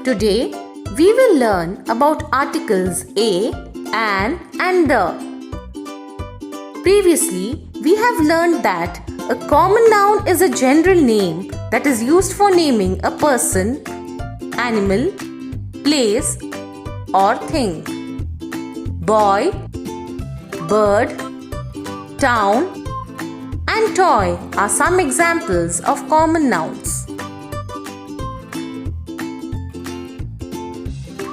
Today, we will learn about articles a, an and the. Previously, we have learned that a common noun is a general name that is used for naming a person, animal, place or thing. Boy, bird, town and toy are some examples of common nouns.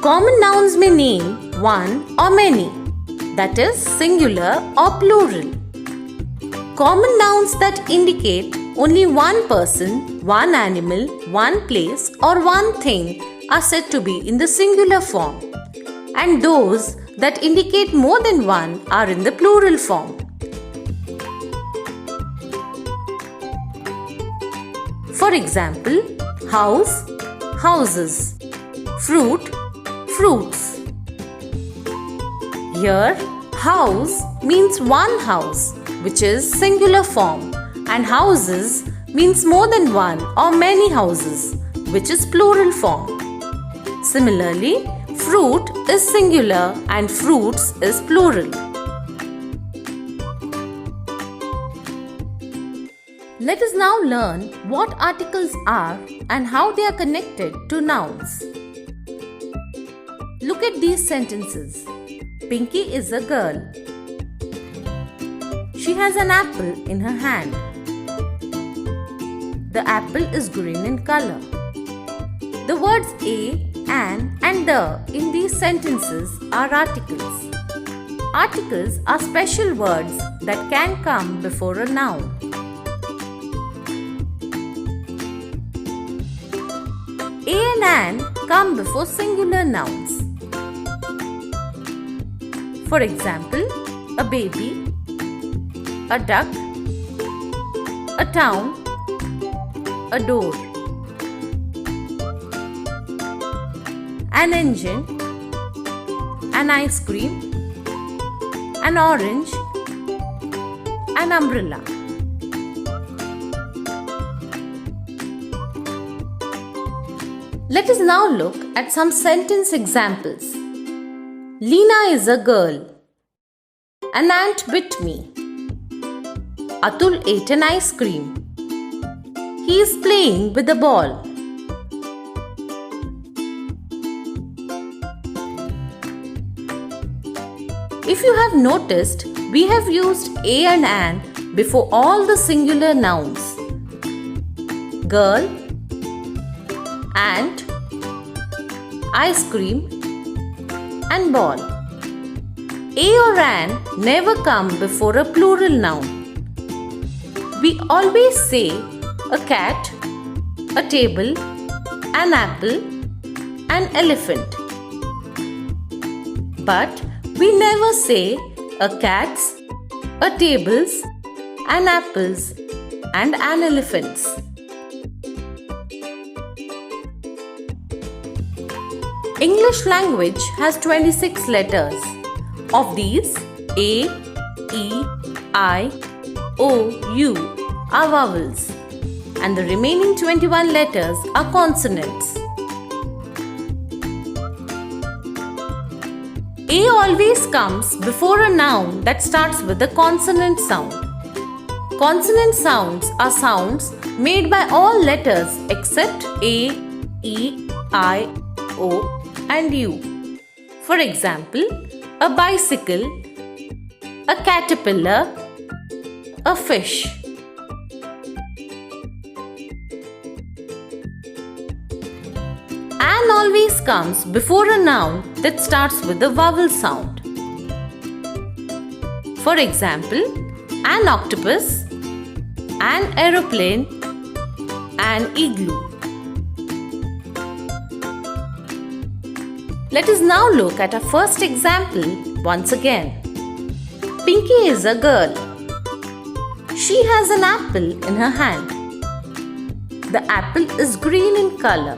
Common nouns may name one or many, that is singular or plural. Common nouns that indicate only one person, one animal, one place or one thing are said to be in the singular form, and those that indicate more than one are in the plural form. For example, house, houses, fruit, fruits. Here, house means one house, which is singular form, and houses means more than one or many houses, which is plural form. Similarly, fruit is singular and fruits is plural. Let us now learn what articles are and how they are connected to nouns. Look at these sentences. Pinky is a girl. She has an apple in her hand. The apple is green in color. The words a, an and the in these sentences are articles. Articles are special words that can come before a noun. A and an come before singular nouns. For example, a baby, a duck, a town, a door, an engine, an ice cream, an orange, an umbrella. Let us now look at some sentence examples. Lina is a girl. An ant bit me. Atul ate an ice cream. He is playing with a ball. If you have noticed, we have used a and an before all the singular nouns. Girl, ant, ice cream and ball. A or an never come before a plural noun. We always say a cat, a table, an apple, an elephant. But we never say a cats, a tables, an apples and an elephants. English language has 26 letters. Of these, A, E, I, O, U are vowels and the remaining 21 letters are consonants. A always comes before a noun that starts with a consonant sound. Consonant sounds are sounds made by all letters except A, E, I, O and U. For example, a bicycle, a caterpillar, a fish. An always comes before a noun that starts with a vowel sound. For example, an octopus, an aeroplane, an igloo. Let us now look at our first example once again. Pinky is a girl. She has an apple in her hand. The apple is green in color.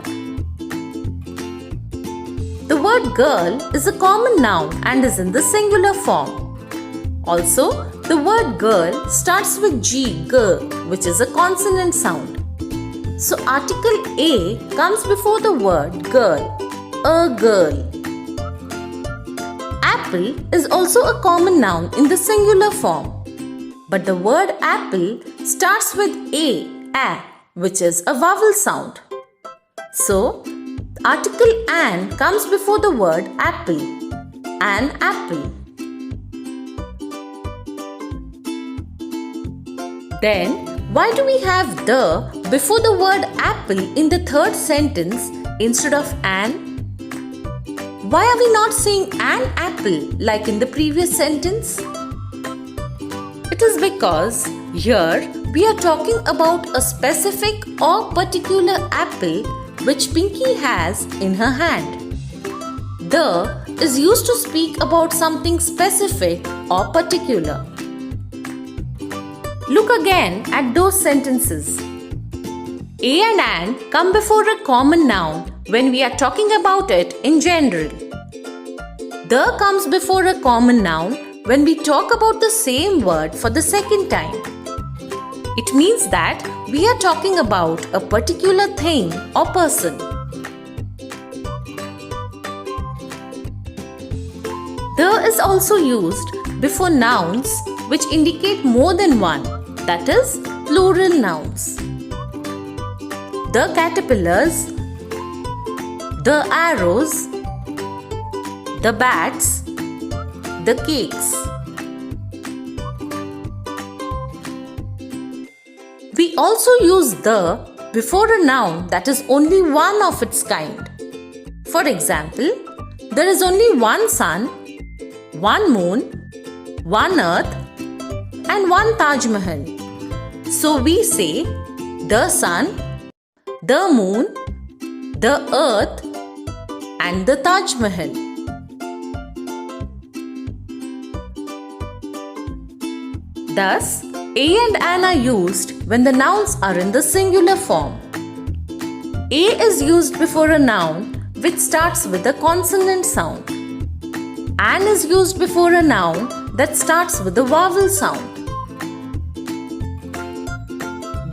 The word girl is a common noun and is in the singular form. Also, the word girl starts with G, which is a consonant sound. So article A comes before the word girl, a girl. Apple is also a common noun in the singular form. But the word apple starts with a, which is a vowel sound. So, article an comes before the word apple, an apple. Then, why do we have the before the word apple in the third sentence instead of an? Why are we not saying an apple like in the previous sentence? It is because here we are talking about a specific or particular apple which Pinky has in her hand. The is used to speak about something specific or particular. Look again at those sentences. A and an come before a common noun when we are talking about it in general. The comes before a common noun when we talk about the same word for the second time. It means that we are talking about a particular thing or person. The is also used before nouns which indicate more than one, that is, plural nouns. The caterpillars, the arrows, the bats, the cakes. We also use the before a noun that is only one of its kind. For example, there is only one sun, one moon, one earth, and one Taj Mahal. So we say the sun, the moon, the earth, and the Taj Mahal. Thus, a and an are used when the nouns are in the singular form. A is used before a noun which starts with a consonant sound. An is used before a noun that starts with a vowel sound.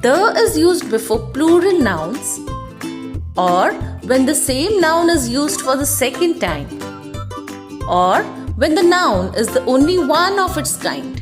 The is used before plural nouns or when the same noun is used for the second time or when the noun is the only one of its kind.